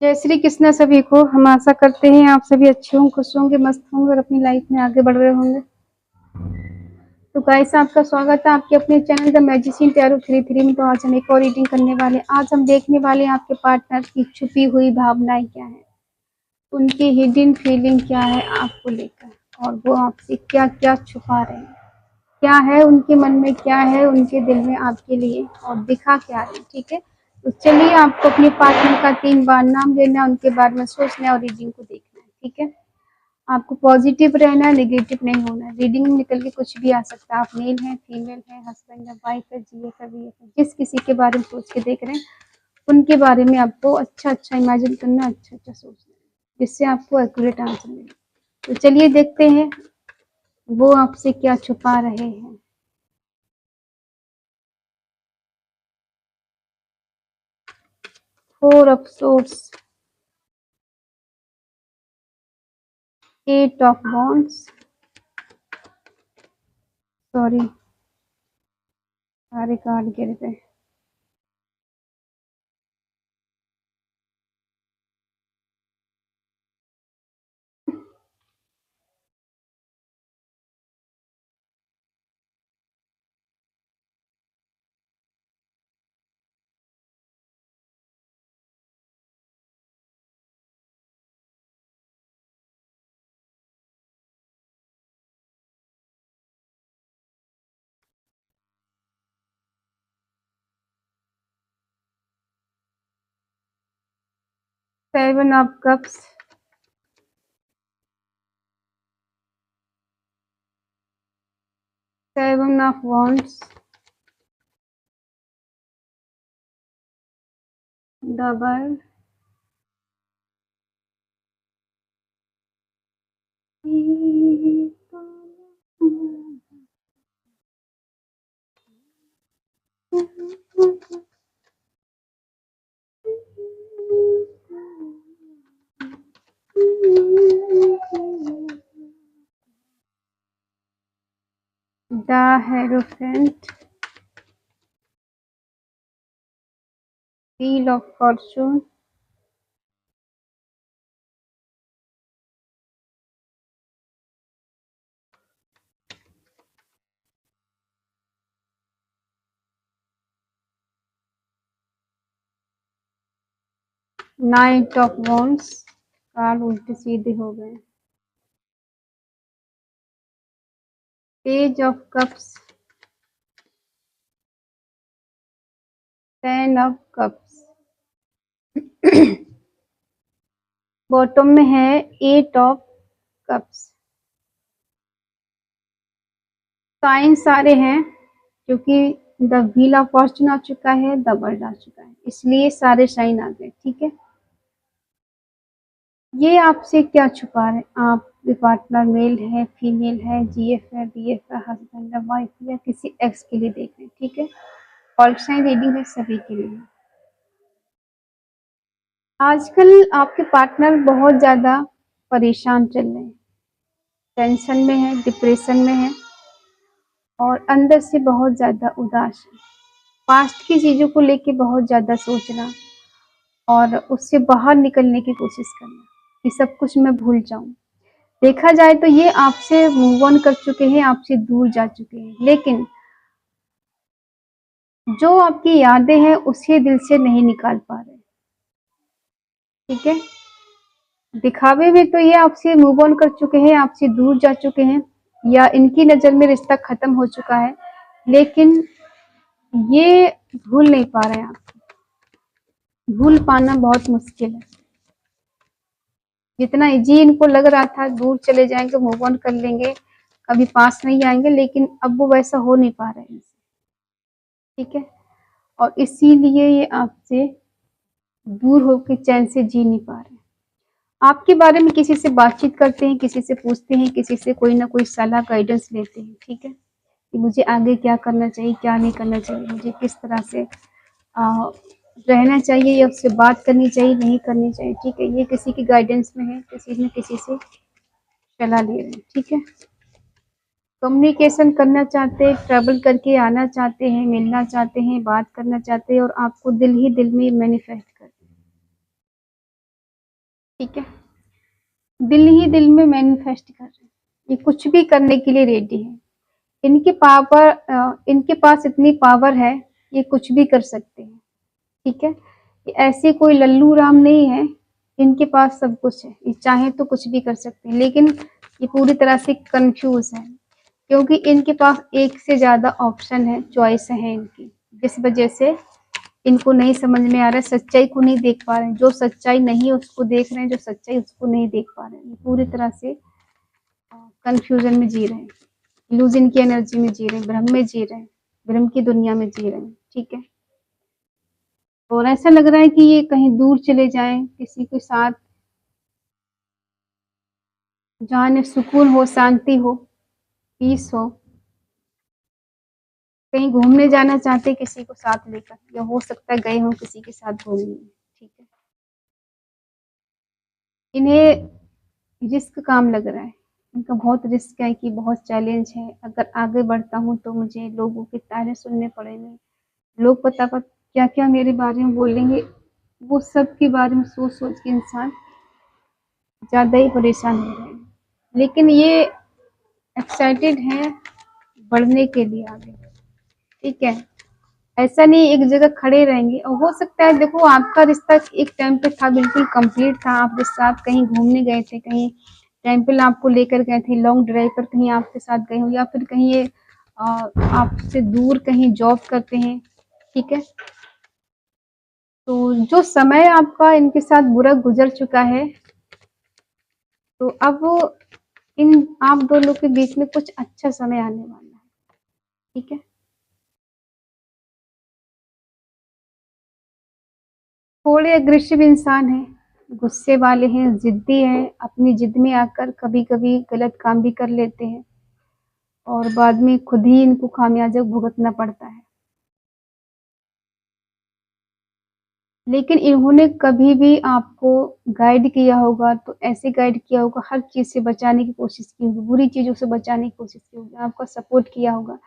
जय श्री कृष्ण सभी को। हम आशा करते हैं आप सभी अच्छे होंगे, खुश होंगे, मस्त होंगे और अपनी लाइफ में आगे बढ़ रहे होंगे। तो गाइस, आपका स्वागत है आपके अपने चैनल द मैजिशियन टैरो 33 में। तो आज हम एक और रीडिंग करने वाले हैं। आज हम देखने वाले हैं आपके पार्टनर की छुपी हुई भावनाएं क्या है, उनकी हिडन फीलिंग क्या है आपको लेकर, और वो आपसे क्या क्या छुपा रहे हैं, क्या है उनके मन में, क्या है उनके दिल में आपके लिए, और दिखा क्या रहे हैं। ठीक है, तो चलिए आपको अपने पार्टनर का 3 बार नाम लेना है, उनके बारे में सोचना है और रीडिंग को देखना है। ठीक है, आपको पॉजिटिव रहना है, नेगेटिव नहीं होना है। रीडिंग में निकल के कुछ भी आ सकता है। आप मेल हैं, फीमेल है, हस्बैंड है, वाइफ है, जीएफ है, वीएफ है, जिस किसी के बारे में सोच के देख रहे हैं उनके बारे में आपको अच्छा अच्छा इमेजिन करना, अच्छा अच्छा सोचना है, जिससे आपको एक्यूरेट आंसर मिले। तो चलिए देखते हैं वो आपसे क्या छुपा रहे हैं। 4 of swords, 8 of wands, sorry सारे कार्ड गिर गए। Seven of cups, seven of wands, double, the hierophant, wheel of Fortune, night of wands, card उल्टे सीधे हो गए, page of cups, 10 of cups, bottom में है 8 ऑफ कप्स। साइन सारे हैं क्योंकि द व्हील ऑफ फॉर्चून आ चुका है, द वर्ल्ड आ चुका है, इसलिए सारे साइन आ गए। ठीक है, ये आपसे क्या छुपा रहे हैं? आपके पार्टनर मेल है, फीमेल है, जीएफ है, बीएफ है, हस्बैंड है, वाइफ या किसी एक्स के लिए देख रहे हैं। ठीक है, ऑल साइन रीडिंग है सभी के लिए। आजकल आपके पार्टनर बहुत ज्यादा परेशान चल रहे हैं, टेंशन में है, डिप्रेशन में है और अंदर से बहुत ज्यादा उदास है। पास्ट की चीजों को लेके बहुत ज्यादा सोचना और उससे बाहर निकलने की कोशिश करना कि सब कुछ मैं भूल जाऊं। देखा जाए तो ये आपसे मूव ऑन कर चुके हैं, आपसे दूर जा चुके हैं, लेकिन जो आपकी यादें हैं उसे दिल से नहीं निकाल पा रहे। ठीक है, दिखावे में तो ये आपसे मूव ऑन कर चुके हैं, आपसे दूर जा चुके हैं, या इनकी नजर में रिश्ता खत्म हो चुका है, लेकिन ये भूल नहीं पा रहे हैं। आपको भूल पाना बहुत मुश्किल है। जितना इजी इनको लग रहा था दूर चले जाएंगे, मूव ऑन कर लेंगे, कभी पास नहीं आएंगे, लेकिन अब वो वैसा हो नहीं पा रहे हैं। ठीक है, और इसीलिए ये आपसे दूर होकर चैन से जी नहीं पा रहे। आपके बारे में किसी से बातचीत करते हैं, किसी से पूछते हैं, किसी से कोई ना कोई सलाह गाइडेंस लेते हैं। ठीक है, कि मुझे आगे क्या करना चाहिए, क्या नहीं करना चाहिए, मुझे किस तरह से रहना चाहिए, या उससे बात करनी चाहिए, नहीं करनी चाहिए। ठीक है, ये किसी की गाइडेंस में है, किसी न किसी से सलाह ले रहे हैं। ठीक है, कम्युनिकेशन करना चाहते हैं, ट्रैवल करके आना चाहते हैं, मिलना चाहते हैं, बात करना चाहते हैं और आपको दिल ही दिल में मैनिफेस्ट करते हैं। ठीक है। दिल ही दिल में मैनिफेस्ट कर रहे हैं, ये कुछ भी करने के लिए रेडी है। इनके पास इतनी पावर है, ये कुछ भी कर सकते हैं। ठीक है, ये ऐसे कोई लल्लू राम नहीं है, इनके पास सब कुछ है, ये चाहे तो कुछ भी कर सकते हैं। लेकिन ये पूरी तरह से कंफ्यूज है, क्योंकि इनके पास एक से ज्यादा ऑप्शन है, चॉइस है इनकी, जिस वजह से इनको नहीं समझ में आ रहा है, सच्चाई को नहीं देख पा रहे हैं। जो सच्चाई नहीं है उसको देख रहे हैं, जो सच्चाई उसको नहीं देख पा रहे हैं। ये पूरी तरह से कंफ्यूजन में जी रहे हैं, इल्यूजन की एनर्जी में जी रहे हैं, भ्रम में जी रहे हैं, भ्रम की दुनिया में जी रहे हैं। ठीक है, और ऐसा लग रहा है कि ये कहीं दूर चले जाएं, किसी के साथ, जहाँ इन्हें सुकून हो, शांति हो, पीस हो। कहीं घूमने जाना चाहते हैं किसी को साथ लेकर, या हो सकता है गए हों किसी के साथ घूमने। ठीक है, इन्हें रिस्क काम लग रहा है, इनका बहुत रिस्क है कि बहुत चैलेंज है। अगर आगे बढ़ता हूँ तो मुझे लोगों के ताने सुनने पड़ेंगे, लोग पता पर क्या क्या मेरे बारे में बोलेंगे। वो सब के बारे में सोच सोच के इंसान ज्यादा ही परेशान हो रहे हैं। लेकिन ये एक्साइटेड हैं बढ़ने के लिए आगे। ठीक है, ऐसा नहीं एक जगह खड़े रहेंगे। और हो सकता है, देखो आपका रिश्ता एक टाइम पे था, बिल्कुल कंप्लीट था, आप जिस साथ कहीं घूमने गए थे, कहीं टेम्पल आपको लेकर गए थे, लॉन्ग ड्राइव पर कहीं आपके साथ गए हो, या फिर कहीं ये आपसे दूर कहीं जॉब करते हैं। ठीक है, तो जो समय आपका इनके साथ बुरा गुजर चुका है, तो अब इन आप दोनों के बीच में कुछ अच्छा समय आने वाला है। ठीक है, थोड़े अग्रेसिव इंसान हैं, गुस्से वाले हैं, जिद्दी हैं, अपनी जिद में आकर कभी कभी गलत काम भी कर लेते हैं, और बाद में खुद ही इनको खामियाजा भुगतना पड़ता है। लेकिन इन्होंने कभी भी आपको गाइड किया होगा तो ऐसे गाइड किया होगा, हर चीज से बचाने की कोशिश की होगी, बुरी चीजों से बचाने की कोशिश की होगी, आपका सपोर्ट किया होगा,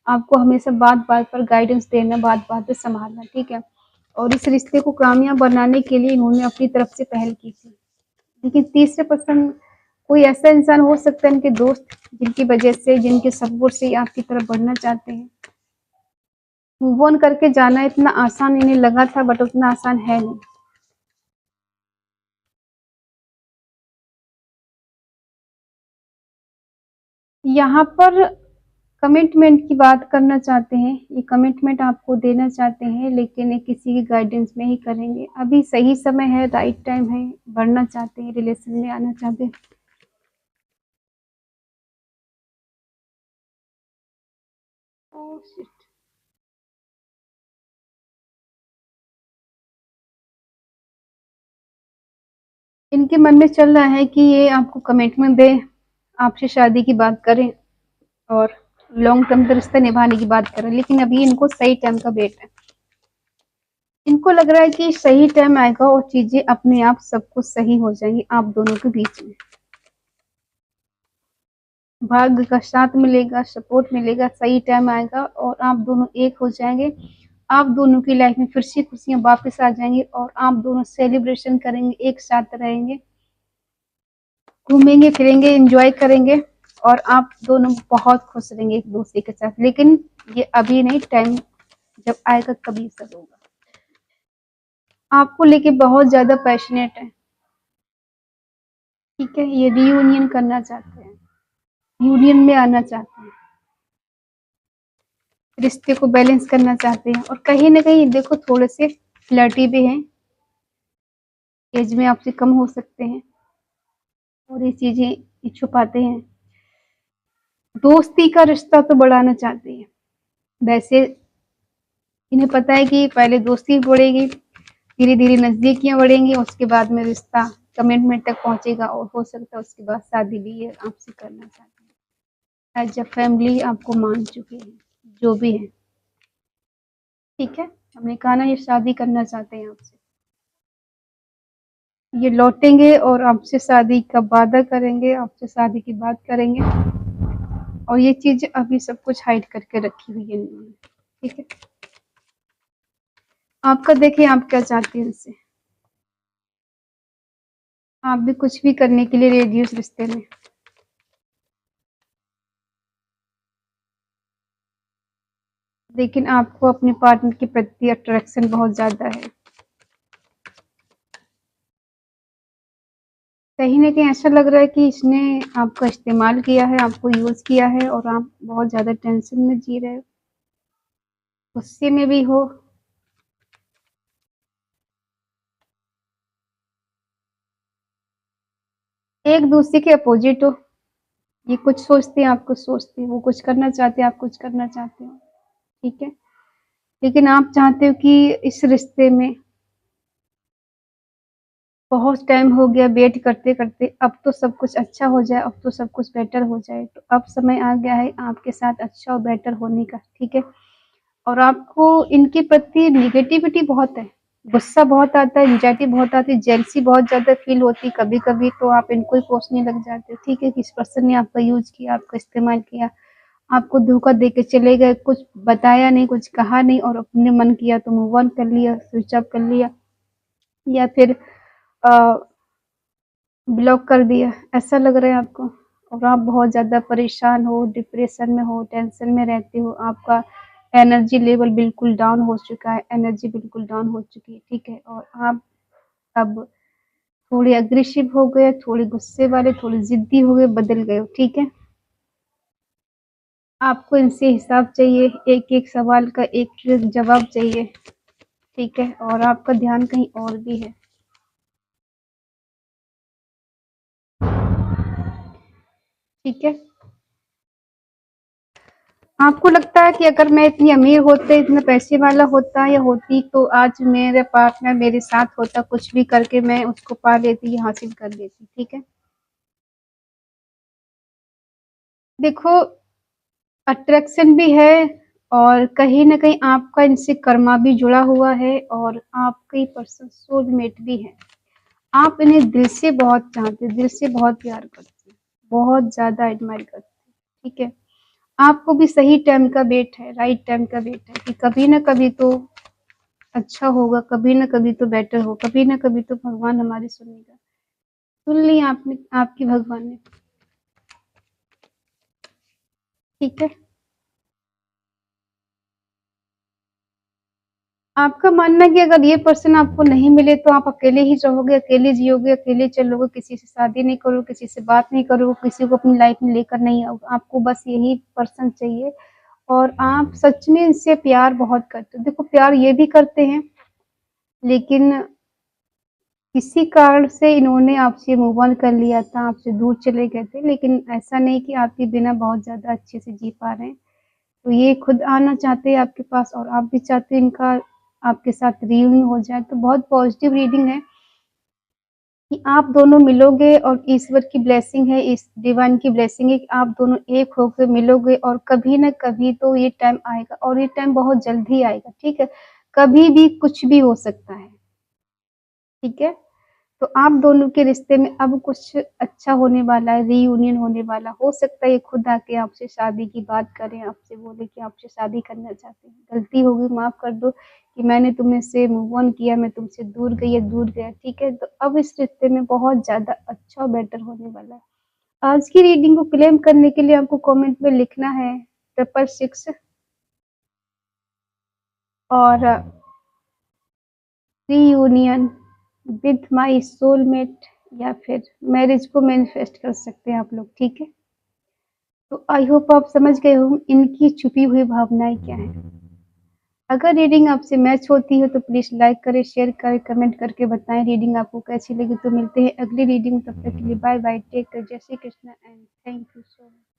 आपको हमेशा बात बात पर गाइडेंस देना, बात बात पे संभालना। ठीक है, और इस रिश्ते को कामयाब बनाने के लिए इन्होंने अपनी तरफ से पहल की थी। लेकिन तीसरे पर्सन कोई ऐसा इंसान हो सकता है, इनके दोस्त, जिनकी वजह से, जिनके सपोर्ट से आपकी तरफ बढ़ना चाहते हैं। मूव ऑन करके जाना इतना आसान इन्हें लगा था, बट उतना आसान है नहीं। यहाँ पर कमिटमेंट की बात करना चाहते हैं, ये कमिटमेंट आपको देना चाहते हैं, लेकिन ये किसी की गाइडेंस में ही करेंगे। अभी सही समय है, राइट टाइम है, बढ़ना चाहते हैं, रिलेशन में आना चाहते हैं। Oh, shit. इनके मन में चल रहा है कि ये आपको कमिटमेंट दे, आपसे शादी की बात करें, और लॉन्ग टर्म का रिश्ता निभाने की बात करें। लेकिन अभी इनको सही टाइम का वेट है, इनको लग रहा है कि सही टाइम आएगा और चीजें अपने आप सब कुछ सही हो जाएंगी आप दोनों के बीच में। भाग्य का साथ मिलेगा, सपोर्ट मिलेगा, सही टाइम आएगा और आप दोनों एक हो जाएंगे। आप दोनों की लाइफ में फिर से खुशियां वापस आ जाएंगी, और आप दोनों सेलिब्रेशन करेंगे, एक साथ रहेंगे, घूमेंगे फिरेंगे, एंजॉय करेंगे, और आप दोनों बहुत खुश रहेंगे एक दूसरे के साथ। लेकिन ये अभी नहीं, टाइम जब आएगा कभी सब होगा। आपको लेके बहुत ज्यादा पैशनेट है। ठीक है, ये रीयूनियन करना चाहते हैं, यूनियन में आना चाहते हैं, रिश्ते को बैलेंस करना चाहते हैं। और कहीं ना कहीं देखो थोड़े से फ्लर्टी भी हैं, एज में आपसे कम हो सकते हैं, और ये चीजें ये छुपाते हैं। दोस्ती का रिश्ता तो बढ़ाना चाहते हैं, वैसे इन्हें पता है कि पहले दोस्ती बढ़ेगी, धीरे धीरे नजदीकियां बढ़ेंगी, उसके बाद में रिश्ता कमिटमेंट तक पहुंचेगा, और हो सकता है उसके बाद शादी भी ये आपसे करना चाहते हैं। एज अ फैमिली आपको मान चुके हैं, जो भी है। ठीक है, हमने कहा ना, ये शादी करना चाहते हैं आपसे, ये लौटेंगे और आपसे शादी का वादा करेंगे, आपसे शादी की बात करेंगे, और ये चीज अभी सब कुछ हाइड करके रखी हुई है इन्होंने। ठीक है, आपका देखें आप क्या चाहते हैं इससे। आप भी कुछ भी करने के लिए रेडी हो इस रिश्ते में। लेकिन आपको अपने पार्टनर के प्रति अट्रैक्शन बहुत ज़्यादा है। कहीं न कहीं ऐसा लग रहा है कि इसने आपका इस्तेमाल किया है, आपको यूज़ किया है और आप बहुत ज़्यादा टेंशन में जी रहे हो, गुस्से में भी हो। एक-दूसरे के अपोज़िट हो। ये कुछ सोचते हैं, आप कुछ सोचते हो, वो कुछ करना चाहते हैं, आप कुछ करना चाहते हो, ठीक है? लेकिन आप चाहते हो कि इस रिश्ते में बहुत टाइम हो गया वेट करते-करते, अब तो सब कुछ अच्छा हो जाए, अब तो सब कुछ बेटर हो जाए। तो अब समय आ गया है आपके साथ अच्छा और बेटर होने का, ठीक है? और आपको इनके प्रति नेगेटिविटी बहुत है, गुस्सा बहुत आता है, एंग्ज़ायटी बहुत आती है, जेलसी बहुत ज़्यादा फ़ील होती है कभी-कभी, तो आप इनको ही कोसने लग जाते हो, ठीक है? कि इस पर्सन ने आपका यूज़ किया, आपका इस्तेमाल किया, आपको धोखा दे के चले गए, कुछ बताया नहीं, कुछ कहा नहीं और अपने मन किया तो मूव ऑन कर लिया, स्विच ऑफ कर लिया या फिर अ ब्लॉक कर दिया, ऐसा लग रहा है आपको और आप बहुत ज़्यादा परेशान हो, डिप्रेशन में हो, टेंशन में रहते हो, आपका एनर्जी लेवल बिल्कुल डाउन हो चुका है, एनर्जी बिल्कुल डाउन हो चुकी है, ठीक है? और आप अब थोड़े अग्रेसिव हो गए, थोड़े गुस्से वाले, थोड़े ज़िद्दी हो गए, बदल गए हो, ठीक है? आपको इनसे हिसाब चाहिए, एक-एक सवाल का एक-एक जवाब चाहिए, ठीक है? और आपका ध्यान कहीं और भी है, ठीक है? आपको लगता है कि अगर मैं इतनी अमीर होते, इतना पैसे वाला होता या होती तो आज मेरा पार्टनर मेरे साथ होता, कुछ भी करके मैं उसको पा लेती या हासिल कर लेती, ठीक है? देखो अट्रैक्शन भी है और कहीं न कहीं आपका इनसे कर्मा भी जुड़ा हुआ है और आपका ये पर्सन सोलमेट भी है। आप इन्हें दिल से बहुत चाहते हो, दिल से बहुत प्यार करते हो, बहुत ज़्यादा एडमायर करते हो, ठीक है? आपको भी सही टाइम का वेट है, राइट टाइम का वेट है कि कभी न कभी तो अच्छा होगा, कभी न कभी तो बेटर हो, कभी न कभी तो भगवान हमारी सुनेगा। सुन ली आपने आपके भगवान ने, ठीक है? आपका मानना है कि अगर ये पर्सन आपको नहीं मिले तो आप अकेले ही रहोगे, अकेले जियोगे, अकेले चलोगे, किसी से शादी नहीं करोगे, किसी से बात नहीं करोगे, किसी को अपनी लाइफ़ में लेकर नहीं आओगे, आपको बस यही पर्सन चाहिए और आप सच में इनसे प्यार बहुत करते हो। देखो प्यार ये भी करते हैं, लेकिन किसी कारण से इन्होंने आपसे मूव ऑन कर लिया था, आपसे दूर चले गए थे, लेकिन ऐसा नहीं कि आपके बिना बहुत ज़्यादा अच्छे से जी पा रहे हैं। तो ये खुद आना चाहते हैं आपके पास और आप भी चाहते हैं इनका आपके साथ रियूनियन हो जाए, तो बहुत पॉज़िटिव रीडिंग है कि आप दोनों मिलोगे और ईश्वर की ब्लेसिंग है, इस डिवाइन की ब्लेसिंग है कि आप दोनों एक होके मिलोगे और कभी न कभी तो ये टाइम आएगा और ये टाइम बहुत जल्द ही आएगा, ठीक है? कभी भी कुछ भी हो सकता है, ठीक है? तो आप दोनों के रिश्ते में अब कुछ अच्छा होने वाला है, रीयूनियन होने वाला। हो सकता है ये खुद आके आपसे शादी की बात करें, आपसे बोले कि आपसे शादी करना चाहते हैं। गलती हो गई माफ़ कर दो कि मैंने तुम से मूव ऑन किया, मैं तुमसे दूर गई या दूर गया, ठीक है? तो अब इस रिश्ते में बहुत ज़्यादा अच्छा और बेटर होने वाला है। आज की रीडिंग को क्लेम करने के लिए आपको कमेंट में लिखना है 666 और रीयूनियन विथ माय सोलमेट या फिर मैरिज को मैनिफेस्ट कर सकते हैं आप लोग, ठीक है? तो आई होप आप समझ गए हो इनकी छुपी हुई भावनाएँ क्या हैं। अगर रीडिंग आपसे मैच होती है तो प्लीज़ लाइक करें, शेयर करें, कमेंट करके बताएँ रीडिंग आपको कैसी लगी। तो मिलते हैं अगली रीडिंग, तब तक के लिए बाय बाय, टेक केयर, जय Shri Krishna and thank you so much.